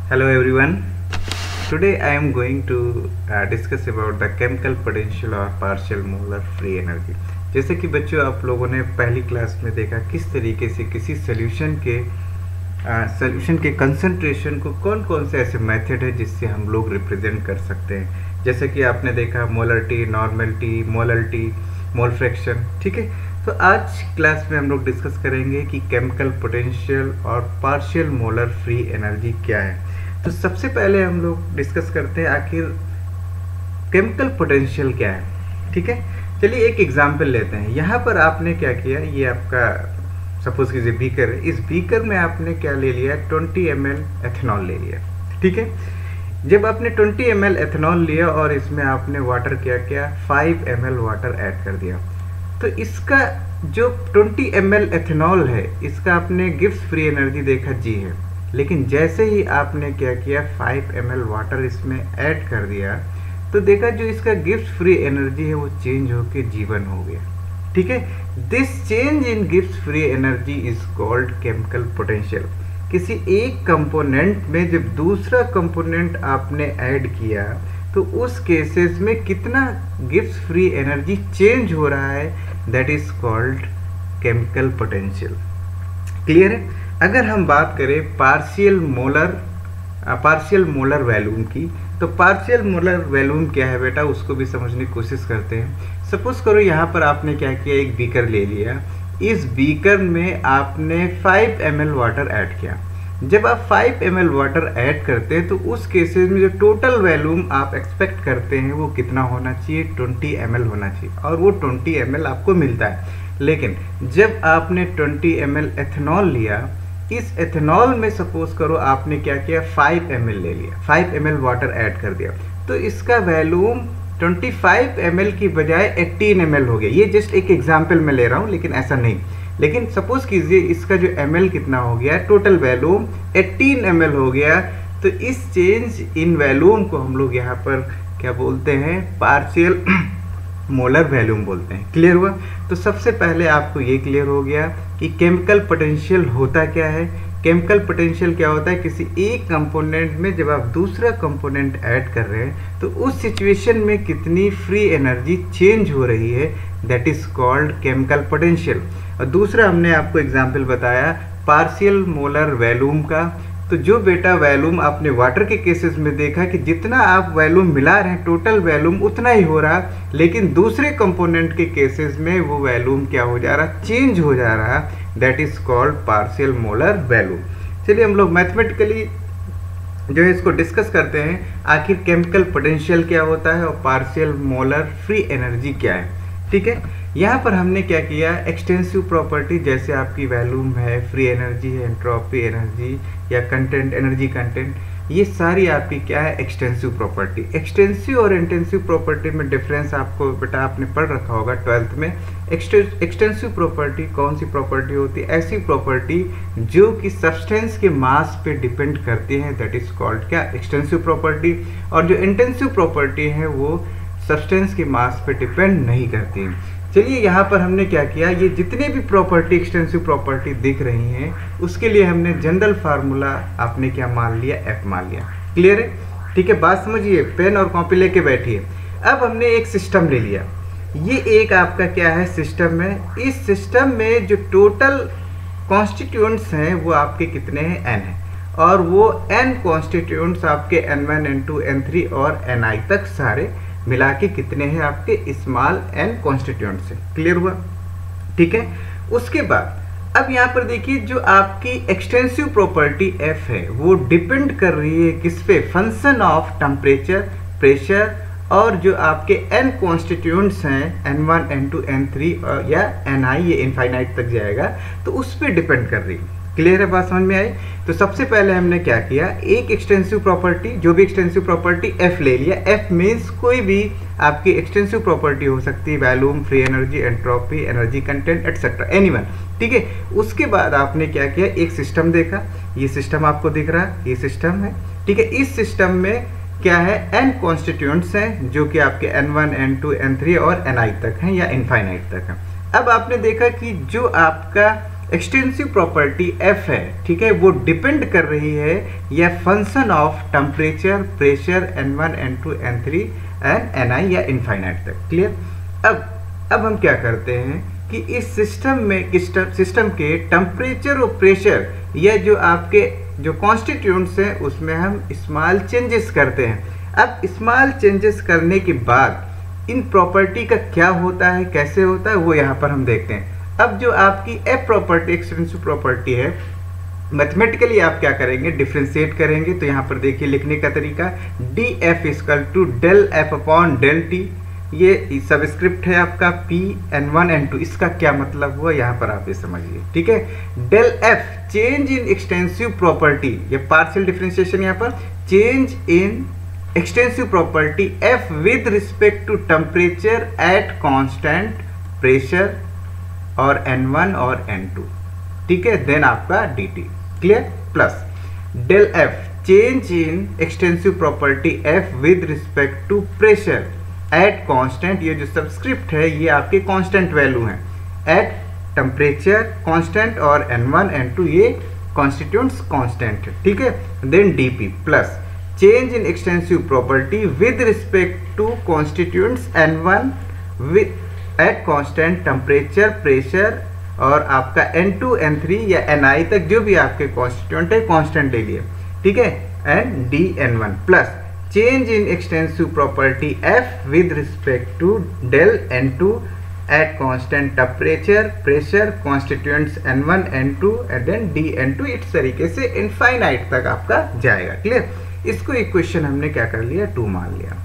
Hello everyone. Today I am going to discuss about the chemical potential or partial molar free energy. जैसे कि बच्चों आप लोगों ने पहली क्लास में देखा किस तरीके से किसी सॉल्यूशन के कंसंट्रेशन को कौन कौन से ऐसे मेथड है जिससे हम लोग रिप्रेजेंट कर सकते हैं। जैसे कि आपने देखा molarity, normality, molarity, mole fraction. ठीक है, तो आज क्लास में हम लोग डिस्कस करेंगे कि केमिकल पोटेंशियल और पार्शियल मोलर फ्री एनर्जी क्या है। तो सबसे पहले हम लोग डिस्कस करते हैं आखिर केमिकल पोटेंशियल क्या है। ठीक है, चलिए एक एग्जांपल लेते हैं। यहाँ पर आपने क्या किया, ये आपका सपोज कीजिए बीकर है। इस बीकर में आपने क्या ले लिया, 20 ml एथेनॉल ले लिया। ठीक है, जब आपने 20 ml एथेनॉल लिया और इसमें आपने वाटर क्या किया, 5 ml वाटर ऐड कर दिया, तो इसका जो 20 ml एथेनॉल है इसका आपने गिब्स फ्री एनर्जी देखा जी है। लेकिन जैसे ही आपने क्या किया, 5 ml वाटर इसमें ऐड कर दिया तो देखा जो इसका गिब्स फ्री एनर्जी है वो चेंज होके जीवन हो गया। ठीक है, this change in Gibbs free energy is called chemical potential. किसी एक कंपोनेंट में जब दूसरा कंपोनेंट आपने ऐड किया तो उस केसेस में कितना गिब्स फ्री एनर्जी चेंज हो रहा है, that is called chemical potential. Clear है। अगर हम बात करें पार्शियल मोलर वैल्यूम की, तो पार्शियल मोलर वैल्यूम क्या है बेटा, उसको भी समझने की कोशिश करते हैं। सपोज करो यहाँ पर आपने क्या किया, एक बीकर ले लिया। इस बीकर में आपने 5 ml वाटर ऐड किया। जब आप 5 ml वाटर ऐड करते हैं तो उस केसेस में जो टोटल वैल्यूम आप एक्सपेक्ट करते हैं वो कितना होना चाहिए, 20 ml होना चाहिए, और वो 20 ml आपको मिलता है। लेकिन जब आपने 20 ml एथेनॉल लिया, इस एथेनॉल में सपोज करो आपने क्या किया, 5 ml ले लिया, 5 ml वाटर ऐड कर दिया, तो इसका वैल्यूम 25 ml की बजाय 18 ml हो गया। ये जस्ट एक एग्जाम्पल में ले रहा हूँ, लेकिन ऐसा नहीं। लेकिन सपोज कीजिए इसका जो ml कितना हो गया, टोटल वैल्यूम 18 ml हो गया। तो इस चेंज इन वैल्यूम को हम लोग यहाँ पर क्या बोलते हैं, पार्शियल मोलर वैल्यूम बोलते हैं। क्लियर हुआ। तो सबसे पहले आपको ये क्लियर हो गया कि केमिकल पोटेंशियल होता क्या है। केमिकल पोटेंशियल क्या होता है, किसी एक कंपोनेंट में जब आप दूसरा कंपोनेंट ऐड कर रहे हैं तो उस सिचुएशन में कितनी फ्री एनर्जी चेंज हो रही है, that is called chemical potential. और दूसरा हमने आपको एग्जांपल बताया पार्शियल मोलर वैल्यूम का। तो जो बेटा वैल्यूम आपने वाटर के केसेस में देखा कि जितना आप वैल्यूम मिला रहे हैं टोटल वैल्यूम उतना ही हो रहा, लेकिन दूसरे कंपोनेंट के केसेस में वो वैल्यूम क्या हो जा रहा, चेंज हो जा रहा, that is called partial molar volume. चलिए हम लोग मैथमेटिकली जो है इसको डिस्कस करते हैं, आखिर केमिकल पोटेंशियल क्या होता है और पार्शियल मोलर फ्री एनर्जी क्या है। ठीक है, यहाँ पर हमने क्या किया, एक्सटेंसिव प्रॉपर्टी जैसे आपकी वैल्यूम है, फ्री एनर्जी है, एंट्रोपी एनर्जी या कंटेंट, एनर्जी कंटेंट, ये सारी आपकी क्या है, एक्सटेंसिव प्रॉपर्टी। एक्सटेंसिव और इंटेंसिव प्रॉपर्टी में डिफरेंस आपको बेटा आपने पढ़ रखा होगा 12th में। एक्सटेंसिव प्रॉपर्टी कौन सी प्रॉपर्टी होती है, ऐसी प्रॉपर्टी जो कि सब्सटेंस के मास पे डिपेंड करती है, दैट इज कॉल्ड क्या, एक्सटेंसिव प्रॉपर्टी। और जो इंटेंसिव प्रॉपर्टी है वो सब्सटेंस के मास पे डिपेंड नहीं करती। चलिए यहाँ पर हमने क्या किया, ये जितने भी प्रॉपर्टी एक्सटेंसिव प्रॉपर्टी दिख रही हैं उसके लिए हमने जनरल फार्मूला आपने क्या मान लिया, एफ मान लिया। क्लियर है। ठीक है, बात समझिए, पेन और कॉपी लेके बैठिए। अब हमने एक सिस्टम ले लिया, ये एक आपका क्या है, सिस्टम है। इस सिस्टम में जो टोटल कॉन्स्टिट्यूएंट्स हैं वो आपके कितने हैं, एन है, और वो एन कॉन्स्टिट्यूएंट्स आपके n1 n2 n3 और ni तक सारे मिला के कितने हैं आपके, स्मॉल एन कॉन्स्टिट्यूएंट्स हैं। क्लियर हुआ। ठीक है, उसके बाद अब यहाँ पर देखिए जो आपकी एक्सटेंसिव प्रॉपर्टी एफ है वो डिपेंड कर रही है किस पे, फंक्शन ऑफ टेम्परेचर, प्रेशर, और जो आपके एन कॉन्स्टिट्यूएंट्स हैं n1 n2 n3 या ni, ये इनफाइनाइट तक जाएगा, तो उस पर डिपेंड कर रही है। क्लियर है, बात समझ में आई। तो सबसे पहले हमने क्या किया, एक एक्सटेंसिव प्रॉपर्टी, जो भी एक्सटेंसिव प्रॉपर्टी एफ ले लिया। एफ मीन्स कोई भी आपकी एक्सटेंसिव प्रॉपर्टी हो सकती है, volume, free energy, entropy, energy content etcetera, anyone. ठीक है, उसके बाद आपने क्या किया, एक सिस्टम देखा, ये सिस्टम आपको दिख रहा है, ये सिस्टम है। ठीक है, इस सिस्टम में क्या है, एन कॉन्स्टिट्यूएंट्स हैं जो कि आपके n1 n2 n3 और ni तक हैं या इनफाइनाइट तक हैं। अब आपने देखा कि जो आपका एक्सटेंसिव प्रॉपर्टी एफ है, ठीक है, वो डिपेंड कर रही है या function of temperature, pressure N1 N2 N3 and Ni या इनफाइनाइट तक। क्लियर। अब हम क्या करते हैं कि इस सिस्टम में सिस्टम के टेम्परेचर और प्रेशर या जो आपके जो कॉन्स्टिट्यूएंट्स हैं उसमें हम स्मॉल चेंजेस करते हैं। अब स्मॉल चेंजेस करने के बाद इन प्रॉपर्टी का क्या होता है, कैसे होता है, वो यहाँ पर हम देखते हैं। अब जो आपकी एफ प्रॉपर्टी एक्सटेंसिव प्रॉपर्टी है, मैथमेटिकली आप क्या करेंगे, डिफ्रेंशिएट करेंगे। तो यहाँ पर देखिए लिखने का तरीका, D F equal to del F upon del T, ये सबस्क्रिप्ट है आपका P N1 N2। इसका क्या मतलब हुआ यहाँ पर आप ये समझिए, ठीक है। Del F change in extensive property, ये पार्शियल डिफरेंशिएशन, यहाँ पर change in extensive property F with respect to temperature at constant pressure और N1 और N2, ठीक है, देन आपका dt। Clear. Plus del F change in extensive property F with respect to pressure at constant, ये जो subscript है ये आपके कांस्टेंट वैल्यू हैं, एट टेम्परेचर कांस्टेंट और N1 N2 ये कॉन्स्टिट्यूएंट्स कांस्टेंट है, ठीक है, then dp plus change in extensive property with respect to constituents N1 with at constant temperature pressure और आपका N2 N3 या Ni तक जो भी आपके कॉन्स्टिट्यूएंट है कांस्टेंट ले लिए, ठीक है, and dN1 plus change in extensive property f with respect to del N2 at constant temperature pressure constituents N1 N2 and then dN2। इस तरीके से इनफाइनाइट तक आपका जाएगा। क्लियर। इसको इक्वेशन हमने क्या कर लिया, 2 मान लिया,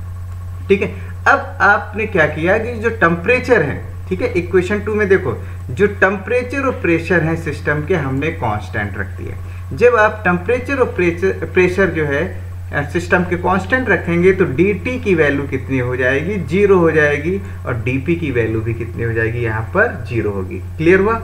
ठीक है। अब आपने क्या किया कि जो टेम्परेचर है, ठीक है, इक्वेशन 2 में देखो जो टेम्परेचर और प्रेशर है सिस्टम के हमने कांस्टेंट रख दिए। जब आप टेम्परेचर और प्रेशर जो है सिस्टम के कांस्टेंट रखेंगे तो dt की वैल्यू कितनी हो जाएगी, 0 हो जाएगी, और dp की वैल्यू भी कितनी हो जाएगी, यहाँ पर 0 होगी। क्लियर हुआ।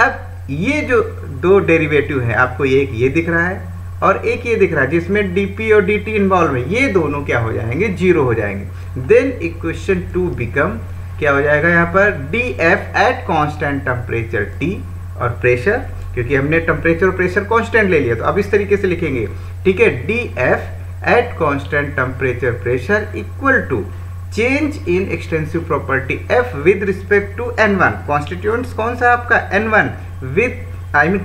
अब ये जो दो डेरिवेटिव है, आपको एक ये दिख रहा है और एक ये दिख रहा है जिसमें dp और dt इन्वॉल्व है, ये दोनों क्या हो जाएंगे, 0 हो जाएंगे। देन इक्वेशन 2 बिकम क्या हो जाएगा, यहाँ पर df at constant temperature t और प्रेशर, क्योंकि हमने टेम्परेचर और प्रेशर कांस्टेंट ले लिया तो अब इस तरीके से लिखेंगे, ठीक है, df at constant temperature pressure equal to change in extensive property f with respect to N1, constituents कौन सा आपका N1 विद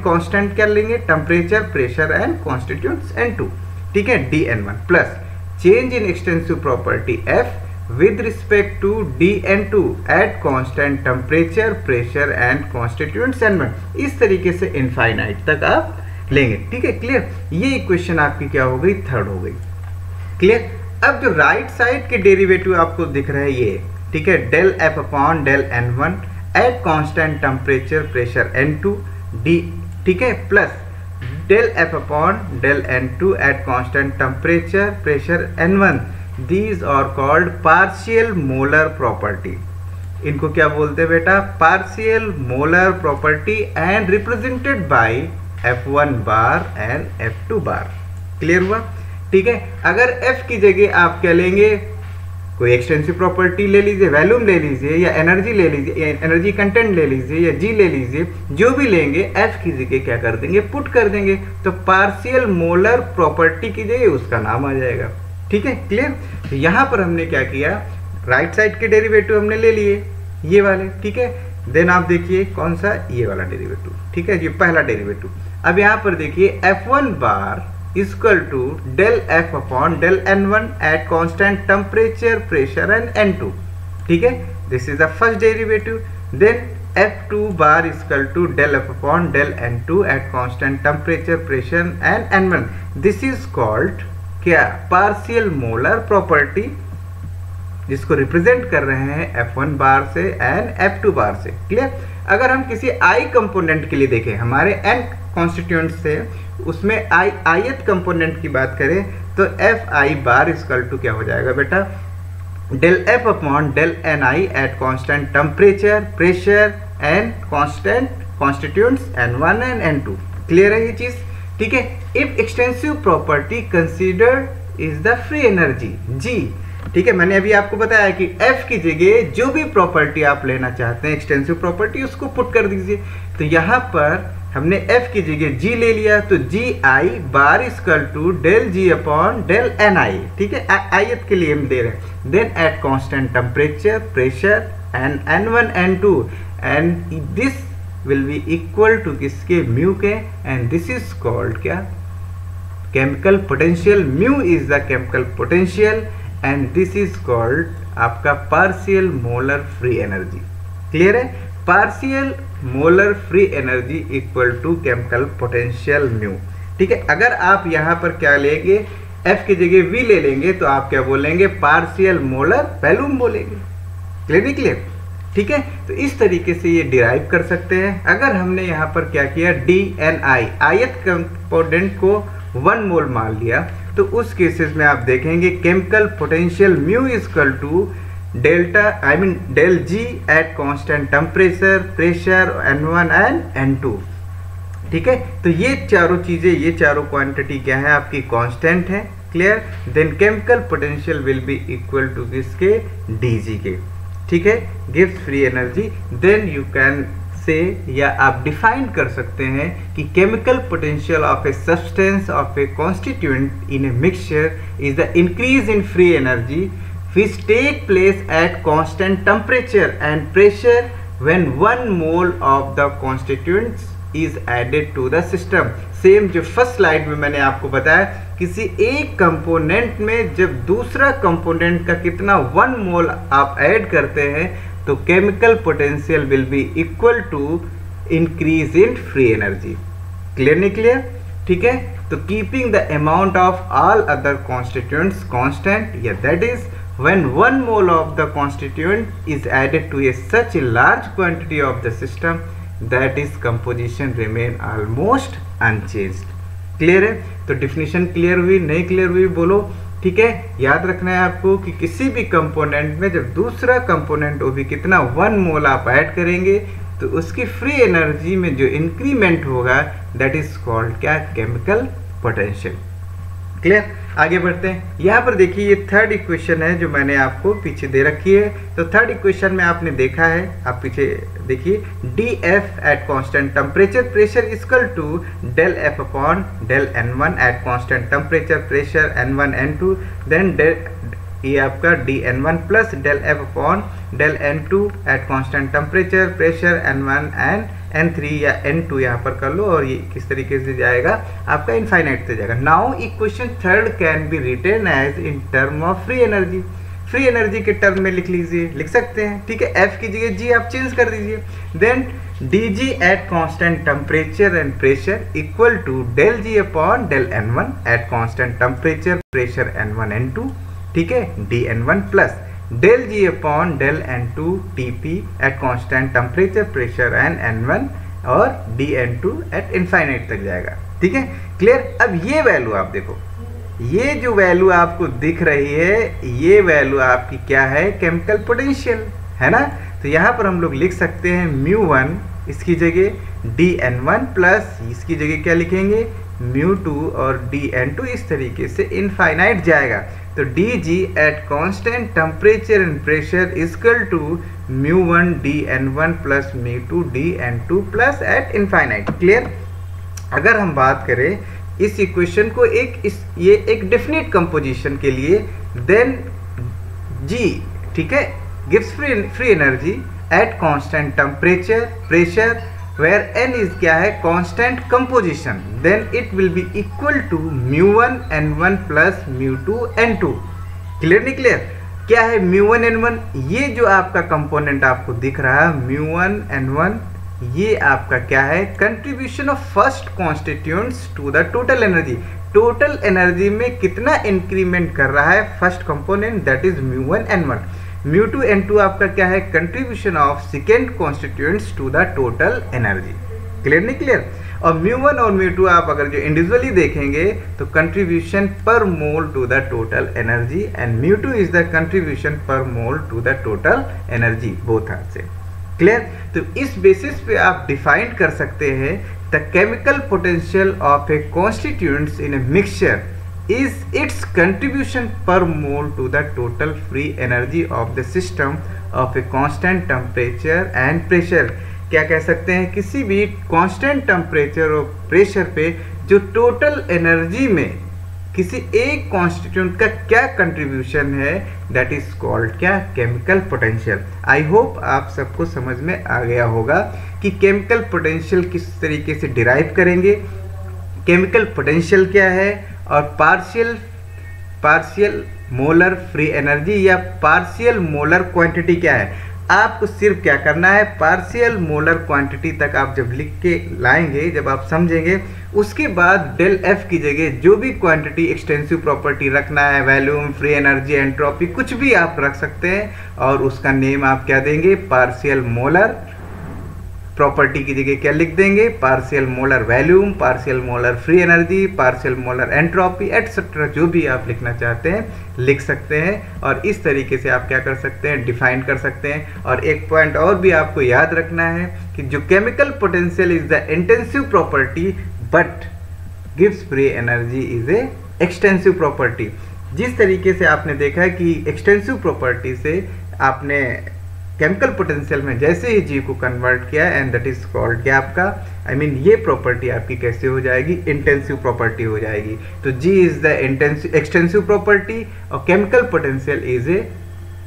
कांस्टेंट क्या लेंगे, temperature pressure and constituents N2, ठीक है, dN1 plus change in extensive property f with respect to dN2 at constant temperature pressure and constituents N1। इस तरीके से इनफाइनाइट तक आप लेंगे, ठीक है। क्लियर। ये इक्वेशन आपकी क्या हो गई, 3rd हो गई। क्लियर। अब जो राइट साइड के डेरिवेटिव आपको दिख रहा है ये, ठीक है, del F upon del N1 at constant temperature pressure N2 d, ठीक है, plus del F upon del N2 at constant temperature pressure N1, these are called partial molar property. इनको क्या बोलते हैं बेटा, partial molar property and represented by F1 bar and F2 bar. Clear हुआ, ठीक है। अगर F की जगह आप क्या लेंगे, कोई एक्सटेंसिव प्रॉपर्टी ले लीजिए, वैल्यूम ले लीजिए, या एनर्जी ले लीजिए, एनर्जी कंटेंट ले लीजिए, या G ले लीजिए, जो भी लेंगे F की जगह क्या कर देंगे, पुट कर देंगे, तो पार्शियल मोलर प्रॉपर्टी की जगह उसका नाम आ जाएगा, ठीक है। क्लियर। तो यहाँ पर हमने क्या किया, राइट साइड के डेरिवेटिव हमने ले लिए ये वाले, ठीक है। देन आप देखिए कौन सा, ये वाला डेरिवेटिव, ठीक है, ये पहला डेरिवेटिव। अब यहाँ पर देखिए F1 bar equal to del F upon del N1 at constant temperature pressure and N2, ठीक है, this is the first derivative. Then F2 bar equal to del F upon del N2 at constant temperature pressure and N1, this is called क्या, partial molar property, जिसको represent कर रहे हैं F1 बार से and F2 बार से। Clear. अगर हम किसी I कंपोनेंट के लिए देखें, हमारे N कॉन्स्टिट्यूएंट्स से उसमें ith कंपोनेंट की बात करें तो Fi बार इक्वल टू क्या हो जाएगा बेटा, del F upon del Ni at constant temperature pressure and constant constituents N1 and N2। Clear है ये चीज, ठीक है। If extensive property considered is the free energy G, ठीक है, मैंने अभी आपको बताया कि F की जगह जो भी प्रॉपर्टी आप लेना चाहते हैं एक्सटेंसिव प्रॉपर्टी, उसको पुट कर दीजिए। तो यहाँ पर हमने F की जगह G ले लिया तो G i bar equal to del G upon del n i, ठीक है, आयत के लिए हम दे रहे हैं। Then at constant temperature pressure and N1 N2 and this will be equal to किसके, म्यू के, एंड दिस इज कॉल्ड क्या, chemical potential. Mu is the chemical potential and this is called आपका partial molar free energy. Clear है, partial molar free energy equal to chemical potential mu, ठीक है। अगर आप यहाँ पर क्या लेंगे, F की जगह V ले लेंगे तो आप क्या बोलेंगे, पार्शियल मोलर वॉल्यूम बोलेंगे। क्लियर नहीं क्लियर, ठीक है। तो इस तरीके से ये डिराइव कर सकते हैं। अगर हमने यहाँ पर क्या किया, DNI आयत कंपोनेंट को 1 मोल मान लिया तो उस केसेस में आप देखेंगे chemical potential mu equal to del G at constant temperature pressure N1 and N2, ठीक है। तो ये चारों चीजें, ये चारों क्वांटिटी क्या है, आपकी कांस्टेंट है। Clear, then chemical potential will be equal to किसके, डीजी के, ठीक है, gives free energy. Then you can say, या आप डिफाइन कर सकते हैं कि chemical potential of a substance of a constituent in a mixture is the increase in free energy which take place at constant temperature and pressure when 1 mole of the constituents is added to the system। Same जो first slide में मैंने आपको बताया, किसी एक component में जब दूसरा कंपोनेंट का कितना 1 मोल आप ऐड करते हैं तो chemical potential will be equal to increase in free energy. Clear नहीं क्लियर, ठीक है। तो keeping the amount of all other constituents constant, या that is when 1 mole of the constituent is added to such a large quantity of the system that its composition remain almost unchanged। Clear है, तो definition clear हुई, नहीं clear हुई बोलो, ठीक है। याद रखना है आपको कि किसी भी कंपोनेंट में जब दूसरा कंपोनेंट वो भी कितना 1 मोल आप ऐड करेंगे तो उसकी फ्री एनर्जी में जो इंक्रीमेंट होगा दैट इज कॉल्ड क्या, केमिकल पोटेंशियल। क्लियर, आगे बढ़ते हैं। यहाँ पर देखिए ये थर्ड इक्वेशन है जो मैंने आपको पीछे दे रखी है। तो थर्ड इक्वेशन में आपने देखा है, आप पीछे देखिए, DF at constant temperature pressure equal to del F upon del N1 at constant temperature pressure N1 N2, then ये आपका DN1 plus del F upon del N2 at constant temperature pressure N1 and N3 या N2 यहाँ पर कर लो, और ये किस तरीके से जाएगा आपका इनफाइनाइट से जाएगा। Now equation third can be written as in term of free energy. Free energy के टर्म में लिख लीजिए, लिख सकते हैं, ठीक है। F की जगह G आप चेंज कर दीजिए। Then DG at constant temperature and pressure equal to del G upon del N1 at constant temperature pressure N1 N2, ठीक है, DN1 plus del G upon del N2 TP at constant temperature pressure and N1 और DN2 eight infinite तक जाएगा, ठीक है। Clear, अब ये value आप देखो, ये जो वैल्यू आपको दिख रही है ये वैल्यू आपकी क्या है, केमिकल पोटेंशियल है ना। तो यहाँ पर हम लोग लिख सकते हैं μ1 इसकी जगह DN1 प्लस इसकी जगह क्या लिखेंगे, μ2 और DN2, इस तरीके से इनफाइनाइट जाएगा। तो DG at constant temperature and pressure equal to μ1 DN1 plus μ2 DN2 plus at infinite. Clear, अगर हम बात करें इस इक्वेशन को ये एक डेफिनेट कंपोजिशन के लिए, देन G, ठीक है, gives free energy at constant temperature pressure where N is क्या है, constant composition, then it will be equal to μ1 N1 plus μ2 N2। Clear नहीं क्लियर, क्या है μ1 N1, ये जो आपका कंपोनेंट आपको दिख रहा है μ1 N1, ये आपका क्या है, contribution of first constituents to the total energy. Total energy में कितना इंक्रीमेंट कर रहा है first component, that is μ1 N1। μ2 N2 आपका क्या है, contribution of second constituents to the total energy. Clear नहीं क्लियर, और μ1 और μ2 आप अगर जो इंडिविजुअली देखेंगे तो contribution per mole to the total energy, and μ2 is the contribution per mole to the total energy, both are से। क्लियर, तो इस बेसिस पे आप डिफाइन कर सकते हैं the chemical potential of a constituents in a mixture is its contribution per mole to the total free energy of the system of a constant temperature and pressure। क्या कह सकते हैं, किसी भी कांस्टेंट टेम्परेचर और प्रेशर पे जो total energy में किसी एक कॉन्स्टिट्यूंट का क्या कंट्रीब्यूशन है, दैट इज कॉल्ड क्या, केमिकल पोटेंशियल। आई होप आप सबको समझ में आ गया होगा कि केमिकल पोटेंशियल किस तरीके से डिराइव करेंगे, केमिकल पोटेंशियल क्या है, और पार्शियल मोलर फ्री एनर्जी या पार्शियल मोलर क्वांटिटी क्या है। आपको सिर्फ क्या करना है, पार्शियल मोलर क्वांटिटी तक आप जब लिख के लाएंगे, जब आप समझेंगे, उसके बाद डेल एफ की जगह जो भी क्वांटिटी एक्सटेंसिव प्रॉपर्टी रखना है, वॉल्यूम, फ्री एनर्जी, एंट्रोपी, कुछ भी आप रख सकते हैं, और उसका नेम आप क्या देंगे, पार्शियल मोलर प्रॉपर्टी की जगह क्या लिख देंगे, partial molar volume, partial molar free energy, partial molar entropy, etcetera, जो भी आप लिखना चाहते हैं लिख सकते हैं। और इस तरीके से आप क्या कर सकते हैं, डिफाइन कर सकते हैं। और एक पॉइंट और भी आपको याद रखना है कि जो chemical potential is the intensive property but gives free energy is a extensive property. जिस तरीके से आपने देखा है कि एक्सटेंसिव प्रॉपर्टी से आपने केमिकल पोटेंशियल में जैसे ही जी को कन्वर्ट किया, एंड दैट इज कॉल्ड क्या आपका, आई मीन ये प्रॉपर्टी आपकी कैसे हो जाएगी, इंटेंसिव प्रॉपर्टी हो जाएगी। तो G is the intensive extensive property और chemical potential is a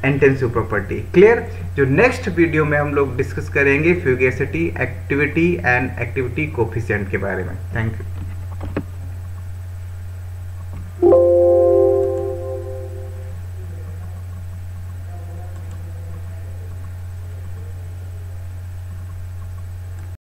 intensive property. Clear. जो नेक्स्ट वीडियो में हम लोग डिस्कस करेंगे fugacity, activity and activity coefficient के बारे में। Thank you.